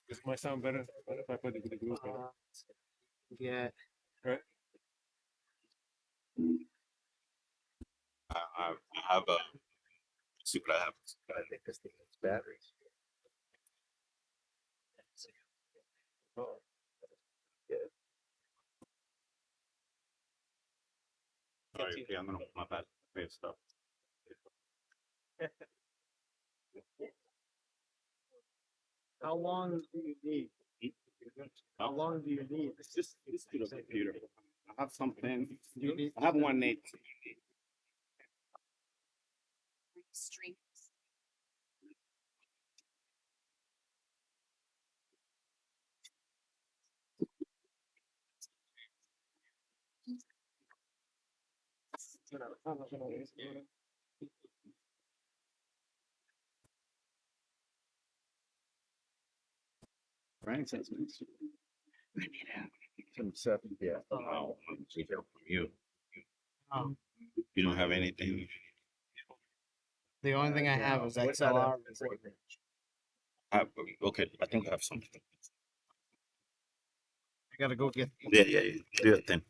This might sound better if I put the group in. Yeah. Right? I have a. See what I have. I think this thing has batteries. Oh, Sorry, okay, I'm gonna my bad. I have stuff. How long do you need? How long do you need? It's just to the computer. I have something. You need I have 180. Stream. Frank says it's some stuff. Yeah. wow. We hear from you. Um, You don't have anything. the only thing I have is XLR. Okay, I think I have something. I gotta go get. Yeah, yeah, yeah. Do your thing.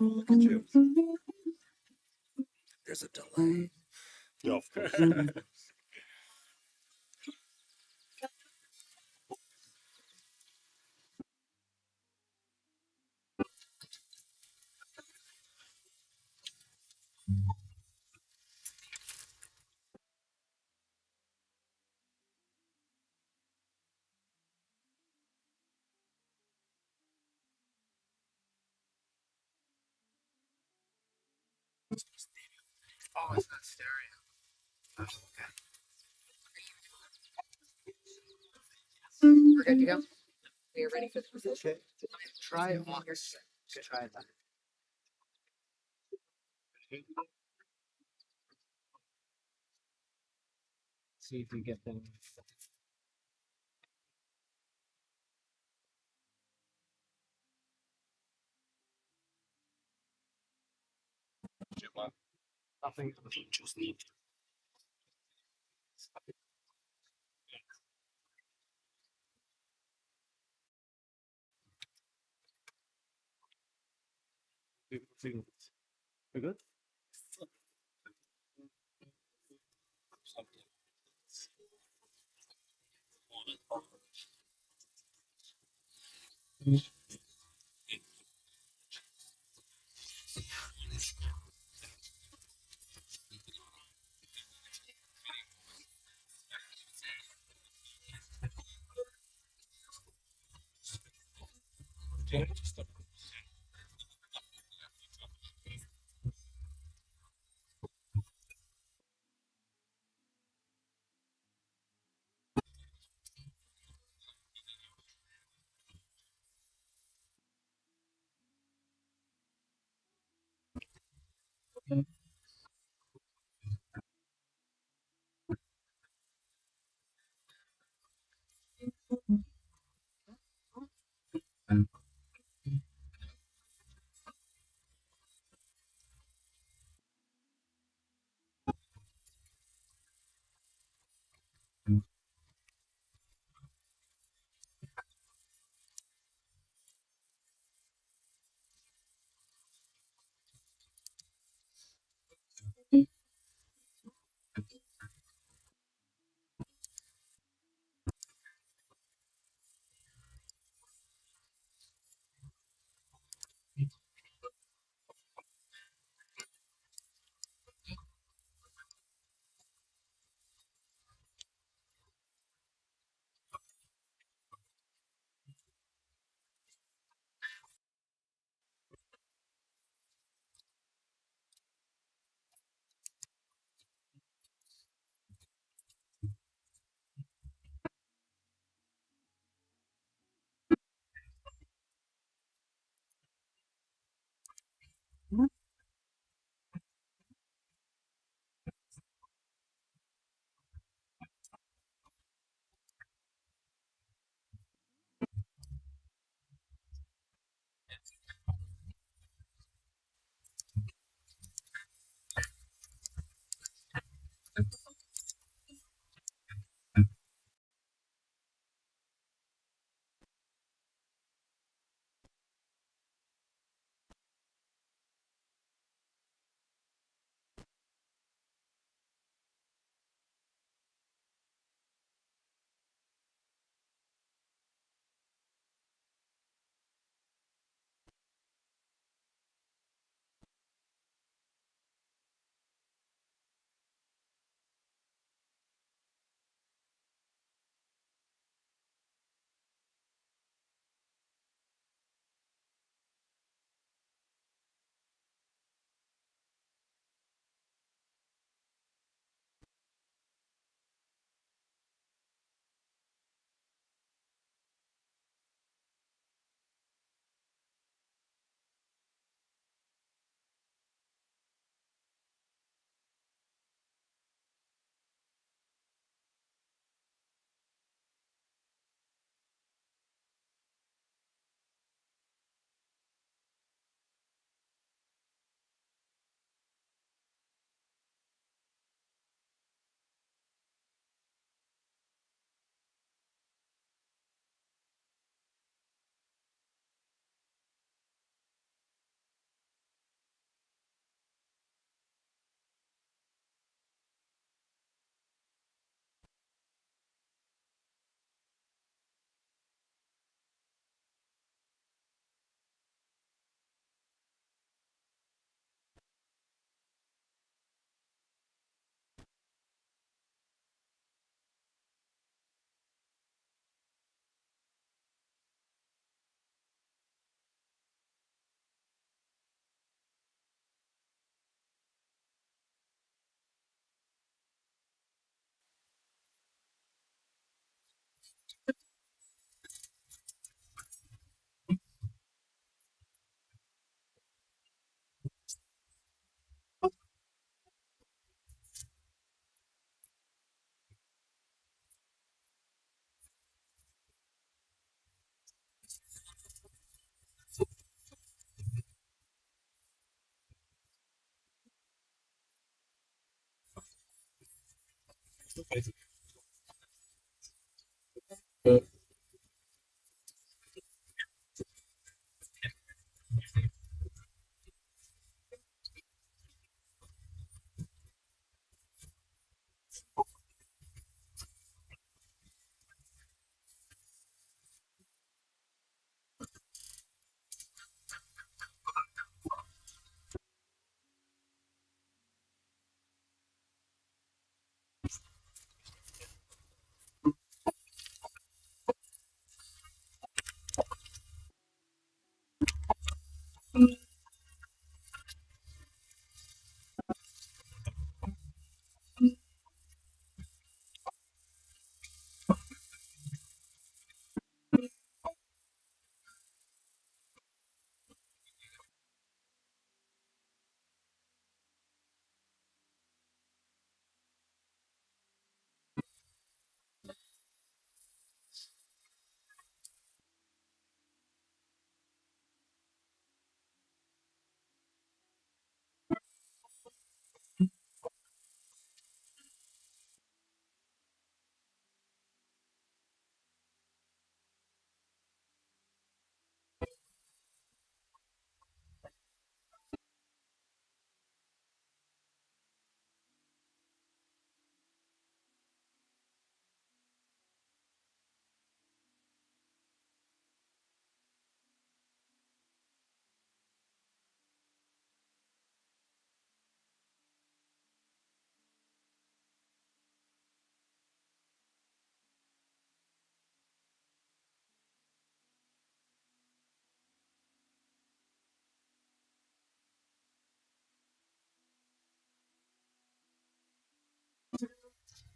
Look at you. There's a delay. Yeah, of course. Oh, it's not stereo. Oh, okay. We're good to go. We are ready for the result. Okay. Try it once. Try that. See if you get them. Nothing. Just need. We good?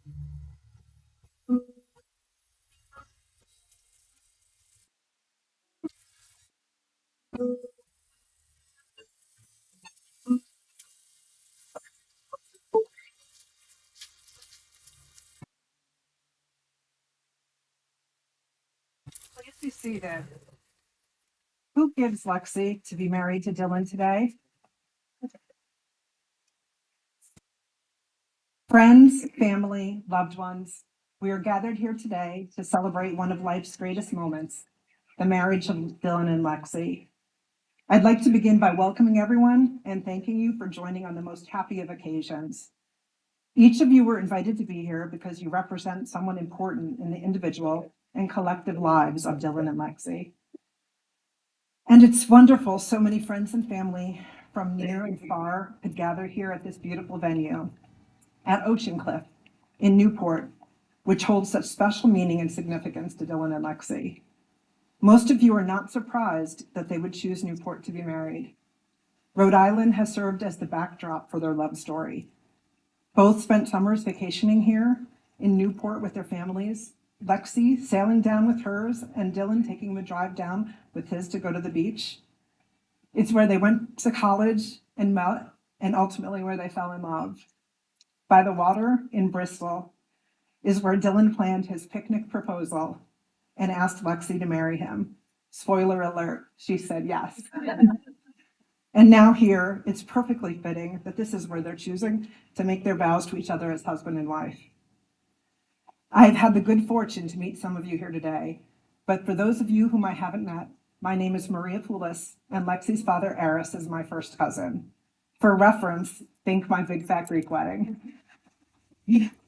Please be seated. Who gives Lexi to be married to Dylan today? Friends, family, loved ones, we are gathered here today to celebrate one of life's greatest moments, the marriage of Dylan and Lexi. I'd like to begin by welcoming everyone and thanking you for joining on the most happy of occasions. Each of you were invited to be here because you represent someone important in the individual and collective lives of Dylan and Lexi. And it's wonderful so many friends and family from near and far could gather here at this beautiful venue at Ocean Cliff in Newport, which holds such special meaning and significance to Dylan and Lexi. Most of you are not surprised that they would choose Newport to be married. Rhode Island has served as the backdrop for their love story. Both spent summers vacationing here in Newport with their families, Lexi sailing down with hers and Dylan taking the drive down with his to go to the beach. It's where they went to college and met, and ultimately where they fell in love. By the water in Bristol is where Dylan planned his picnic proposal and asked Lexi to marry him. Spoiler alert, she said yes. And now here, it's perfectly fitting that this is where they're choosing to make their vows to each other as husband and wife. I've had the good fortune to meet some of you here today, but for those of you whom I haven't met, my name is Maria Poulis, and Lexi's father, Eris, is my first cousin. For reference, think my big fat Greek wedding. Dylan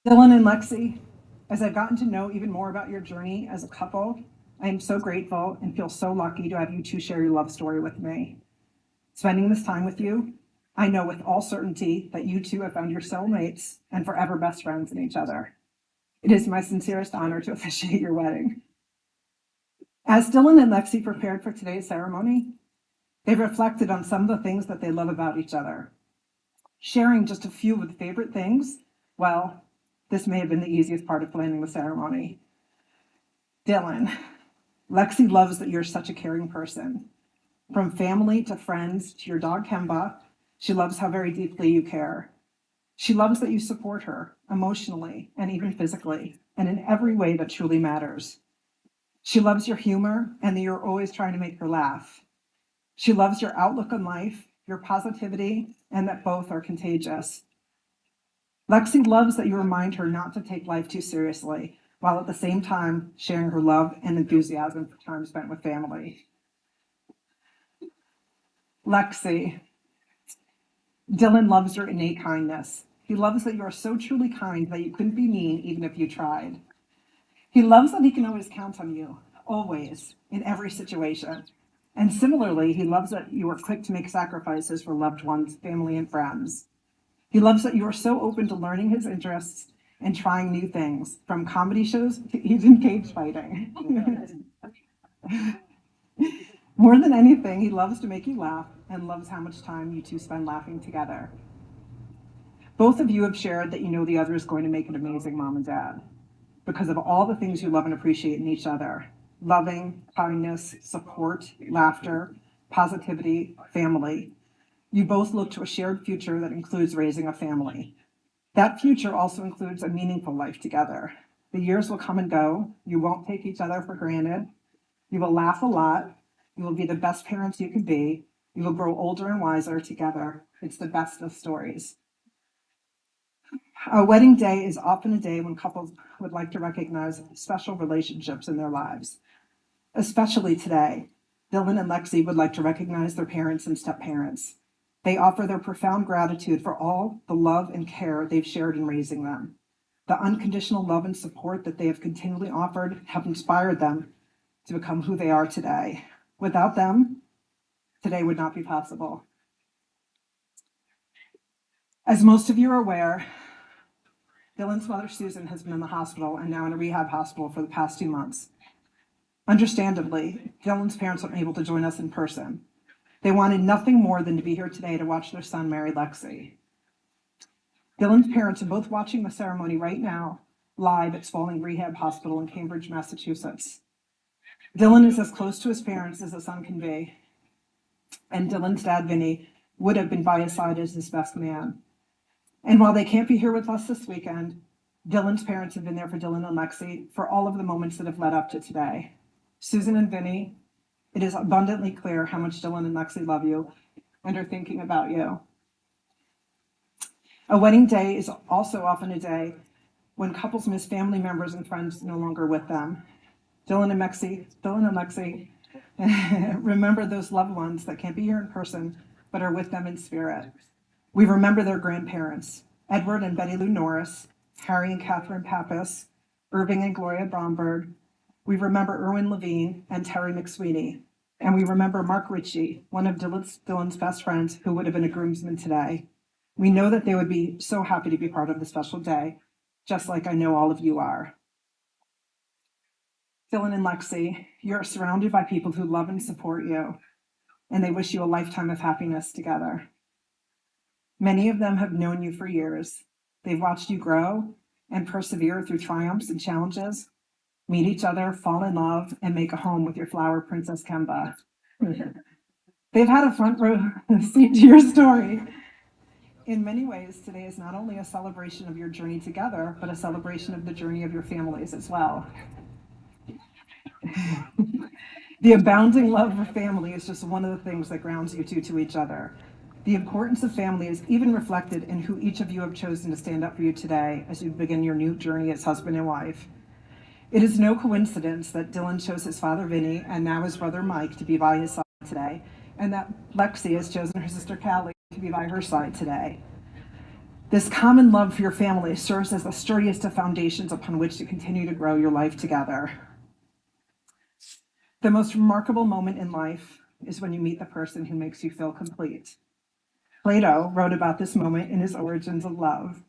and Lexi, as I've gotten to know even more about your journey as a couple, I am so grateful and feel so lucky to have you two share your love story with me. Spending this time with you, I know with all certainty that you two have found your soulmates and forever best friends in each other. It is my sincerest honor to officiate your wedding. As Dylan and Lexi prepared for today's ceremony, they reflected on some of the things that they love about each other. Sharing just a few of the favorite things, well, this may have been the easiest part of planning the ceremony. Dylan, Lexi loves that you're such a caring person. From family to friends to your dog Kemba, she loves how very deeply you care. She loves that you support her emotionally and even physically, and in every way that truly matters. She loves your humor and that you're always trying to make her laugh. She loves your outlook on life, your positivity, and that both are contagious. Lexi loves that you remind her not to take life too seriously, while at the same time sharing her love and enthusiasm for time spent with family. Lexi, Dylan loves your innate kindness. He loves that you are so truly kind that you couldn't be mean even if you tried. He loves that he can always count on you, always, in every situation. And similarly, he loves that you are quick to make sacrifices for loved ones, family, and friends. He loves that you are so open to learning his interests and trying new things, from comedy shows to even cage fighting. More than anything, he loves to make you laugh and loves how much time you two spend laughing together. Both of you have shared that you know the other is going to make an amazing mom and dad because of all the things you love and appreciate in each other: loving, kindness, support, laughter, positivity, family. You both look to a shared future that includes raising a family. That future also includes a meaningful life together. The years will come and go. You won't take each other for granted. You will laugh a lot. You will be the best parents you can be. You will grow older and wiser together. It's the best of stories. A wedding day is often a day when couples would like to recognize special relationships in their lives. Especially today, Dylan and Lexi would like to recognize their parents and step-parents. They offer their profound gratitude for all the love and care they've shared in raising them. The unconditional love and support that they have continually offered have inspired them to become who they are today. Without them, today would not be possible. As most of you are aware, Dylan's mother, Susan, has been in the hospital and now in a rehab hospital for the past 2 months. Understandably, Dylan's parents weren't able to join us in person. They wanted nothing more than to be here today to watch their son marry Lexi. Dylan's parents are both watching the ceremony right now, live at Spalding Rehab Hospital in Cambridge, Massachusetts. Dylan is as close to his parents as a son can be, and Dylan's dad, Vinny, would have been by his side as his best man. And while they can't be here with us this weekend, Dylan's parents have been there for Dylan and Lexi for all of the moments that have led up to today. Susan and Vinny, it is abundantly clear how much Dylan and Lexi love you and are thinking about you. A wedding day is also often a day when couples miss family members and friends no longer with them. Dylan and Lexi remember those loved ones that can't be here in person, but are with them in spirit. We remember their grandparents, Edward and Betty Lou Norris, Harry and Catherine Pappas, Irving and Gloria Bromberg. We remember Erwin Levine and Terry McSweeney. And we remember Mark Ritchie, one of Dylan's best friends who would have been a groomsman today. We know that they would be so happy to be part of the special day, just like I know all of you are. Dylan and Lexi, you're surrounded by people who love and support you, and they wish you a lifetime of happiness together. Many of them have known you for years. They've watched you grow and persevere through triumphs and challenges, meet each other, fall in love, and make a home with your flower, Princess Kemba. They've had a front row seat to your story. In many ways, today is not only a celebration of your journey together, but a celebration of the journey of your families as well. The abounding love for family is just one of the things that grounds you two to each other. The importance of family is even reflected in who each of you have chosen to stand up for you today as you begin your new journey as husband and wife. It is no coincidence that Dylan chose his father Vinny and now his brother Mike to be by his side today, and that Lexi has chosen her sister Callie to be by her side today. This common love for your family serves as the sturdiest of foundations upon which to continue to grow your life together. The most remarkable moment in life is when you meet the person who makes you feel complete. Plato wrote about this moment in his Origins of Love.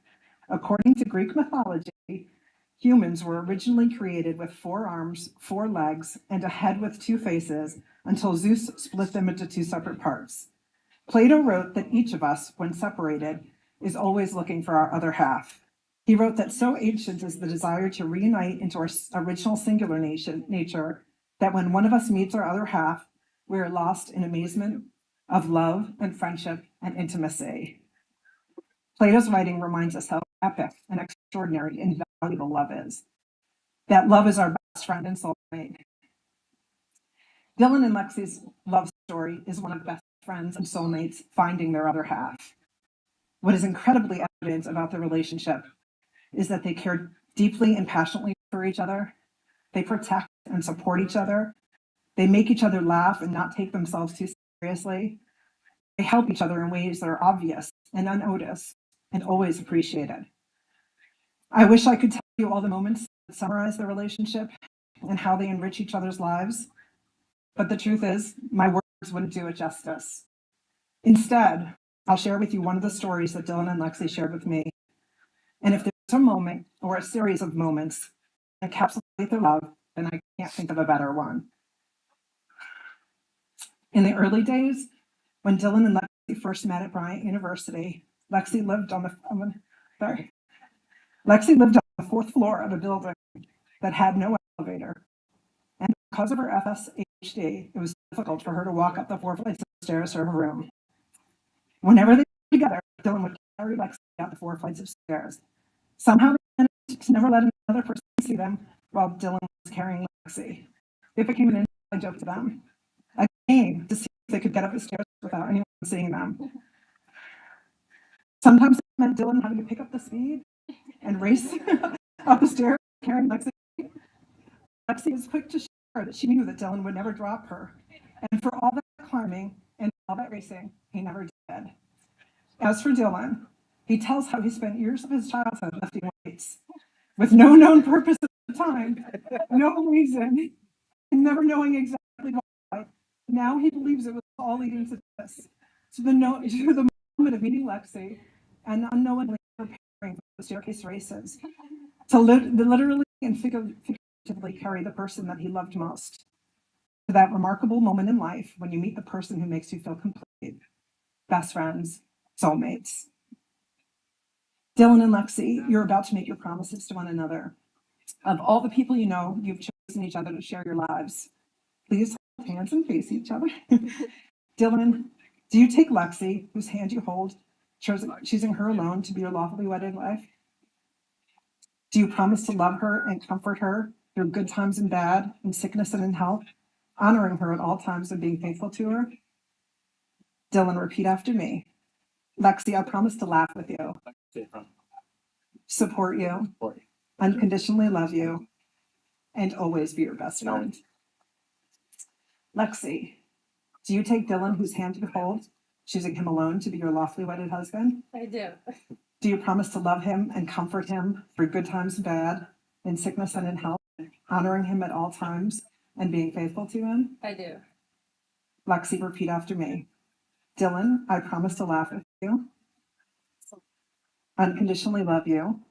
According to Greek mythology, humans were originally created with 4 arms, 4 legs, and a head with 2 faces until Zeus split them into 2 separate parts. Plato wrote that each of us, when separated, is always looking for our other half. He wrote that so ancient is the desire to reunite into our original singular nature that when one of us meets our other half, we are lost in amazement of love and friendship and intimacy. Plato's writing reminds us how epic and extraordinary and valuable love is. That love is our best friend and soulmate. Dylan and Lexi's love story is one of best friends and soulmates finding their other half. What is incredibly evident about the relationship is that they care deeply and passionately for each other. They protect and support each other. They make each other laugh and not take themselves too seriously. They help each other in ways that are obvious and unnoticed and always appreciated. I wish I could tell you all the moments that summarize the relationship and how they enrich each other's lives, but the truth is, my words wouldn't do it justice. Instead, I'll share with you one of the stories that Dylan and Lexi shared with me. And if there's a moment or a series of moments that encapsulate their love, then I can't think of a better one. In the early days, when Dylan and Lexi first met at Bryant University, Lexi lived on the 4th floor of a building that had no elevator. And because of her FSHD, it was difficult for her to walk up the 4 flights of stairs to her room. Whenever they were together, Dylan would carry Lexi up the 4 flights of stairs. Somehow they managed to never let another person see them while Dylan was carrying Lexi. It became an inside joke to them, a game to see if they could get up the stairs without anyone seeing them. Sometimes it meant Dylan having to pick up the speed and race up the stairs carrying Lexi. Lexi was quick to share that she knew that Dylan would never drop her. And for all that climbing and all that racing, he never did. As for Dylan, he tells how he spent years of his childhood lifting weights with no known purpose at the time, no reason, and never knowing exactly why. Now he believes it was all leading to this, to the moment of meeting Lexi and unknowingly preparing for the staircase races, to literally and figuratively carry the person that he loved most. To that remarkable moment in life when you meet the person who makes you feel complete, best friends, soulmates. Dylan and Lexi, you're about to make your promises to one another. Of all the people you know, you've chosen each other to share your lives. Please hold hands and face each other. Dylan, do you take Lexi, whose hand you hold, choosing her alone to be your lawfully wedded wife? Do you promise to love her and comfort her through good times and bad, in sickness and in health, honoring her at all times and being faithful to her? Dylan, repeat after me. Lexi, I promise to laugh with you, support you, unconditionally love you, and always be your best friend. Lexi, do you take Dylan, whose hand you hold, choosing him alone to be your lawfully wedded husband? I do. Do you promise to love him and comfort him through good times and bad, in sickness and in health, honoring him at all times and being faithful to him? I do. Lexi, repeat after me. Dylan, I promise to laugh with you, unconditionally love you,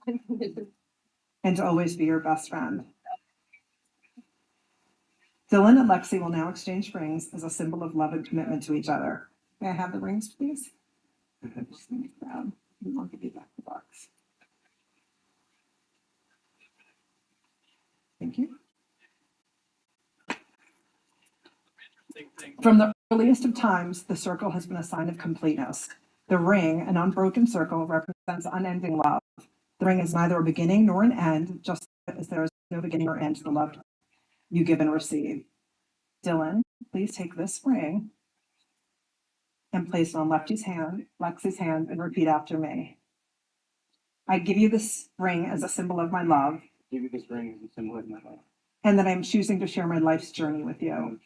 and to always be your best friend. Dylan and Lexi will now exchange rings as a symbol of love and commitment to each other. May I have the rings, please? Just let me grab, and I'll give you back the box. Thank you. From the earliest of times, the circle has been a sign of completeness. The ring, an unbroken circle, represents unending love. The ring is neither a beginning nor an end, just as there is no beginning or end to the love you give and receive. Dylan, please take this ring and place it on Lexi's hand, and repeat after me. I give you this ring as a symbol of my love, Give you this ring as a symbol of my life. and that I am choosing to share my life's journey with you.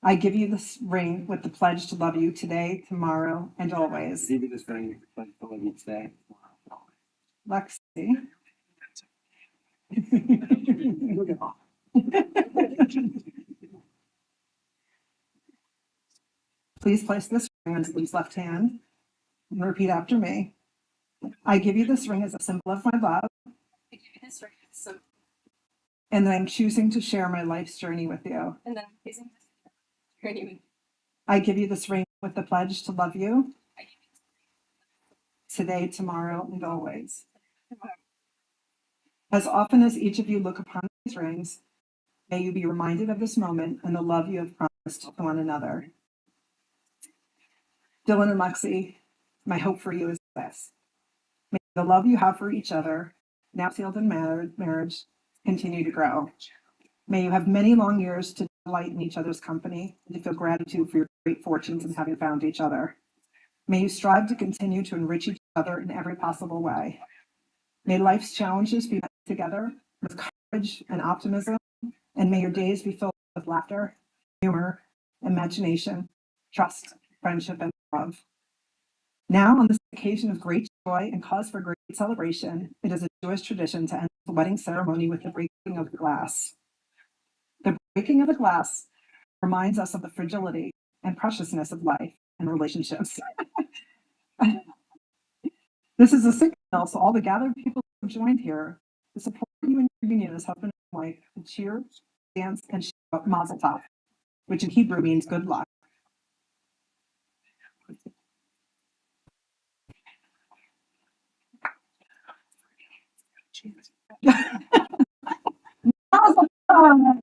I give you this ring with the pledge to love you today, tomorrow, and always. Give you this ring with the pledge to love you today. Lexi. Please place this ring on Lee's left hand and repeat after me. I give you this ring as a symbol of my love, I give you this ring as a symbol, and that I'm choosing to share my life's journey with you. and then I'm facing this journey with I give you this ring with the pledge to love you I give you today, tomorrow, and always. this ring. As often as each of you look upon these rings, may you be reminded of this moment and the love you have promised to one another. Dylan and Lexi, my hope for you is this. May the love you have for each other, now sealed in marriage, continue to grow. May you have many long years to delight in each other's company and to feel gratitude for your great fortunes in having found each other. May you strive to continue to enrich each other in every possible way. May life's challenges be met together with courage and optimism, and may your days be filled with laughter, humor, imagination, trust, friendship, and love. Now, on this occasion of great joy and cause for great celebration, it is a Jewish tradition to end the wedding ceremony with the breaking of the glass. The breaking of the glass reminds us of the fragility and preciousness of life and relationships. This is a signal to all the gathered people who have joined here to support you in your union as husband and wife, to cheer, dance, and shout Mazel Tov, which in Hebrew means good luck. Mazel Tov!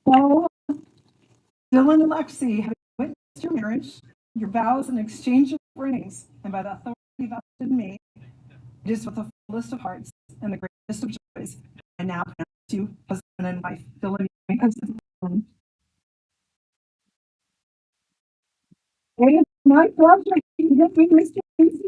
So, Dylan and Lexi, having witnessed your marriage, your vows, and exchange of rings, and by the authority vested in me, it is with the fullest of hearts and the greatest of joys, I now pronounce you husband and wife, Dylan and husband. It is my pleasure to get witness to this.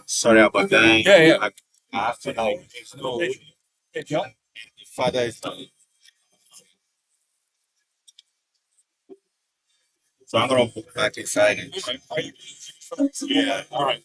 Sorry about that. Yeah, yeah. I have to know. Father is so I'm gonna put back inside it. Yeah, all right.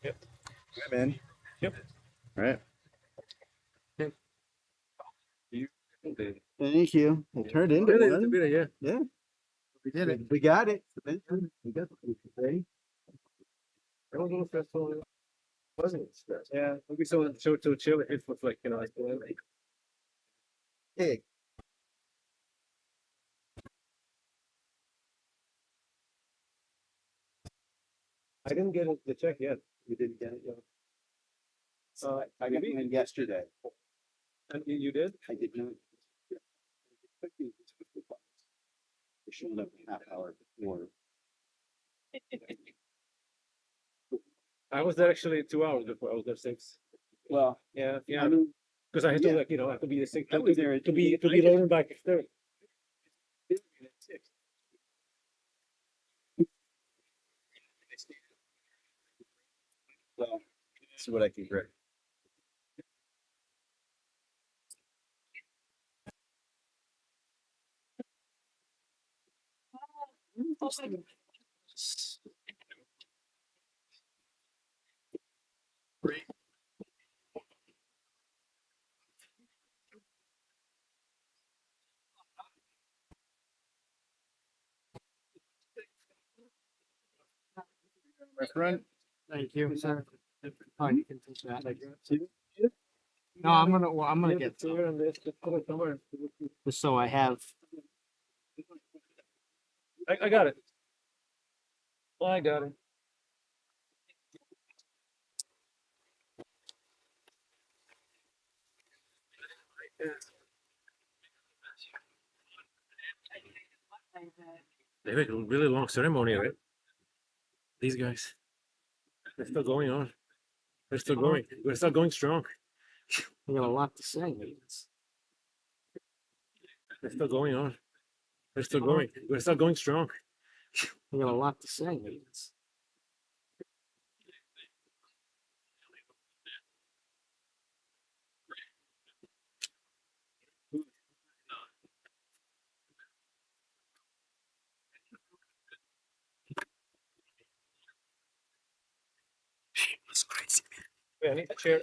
Yep. Hi, man. Yep. All right. Thank you. It turned into Really, one. yeah. Yeah, We did it. we got it. Eventually, we got it. Ready? It was a little stressful. Wasn't it? Yeah. Maybe someone so chill. It was like, like, Hey, I didn't get the check yet. you didn't get it yet. I I got mine yesterday. And you did? I did not. It showed up a half hour before. I was there actually 2 hours before. I was there 6. Well, Yeah, yeah. I mean, Because I had to yeah. I have to be the 6 I was there at- to be loaded back at 30. Well, this is what I can grab. My friend. Thank you, sir. Oh, you can take that. No, I'm gonna get some. Just so I have. I got it. I got it. They make a really long ceremony, right? These guys. They're still going on. They're still going. We're still going strong. We got a lot to say. They're still going on. They're still going. We're still going strong. We got a lot to say. Wait, I need to share.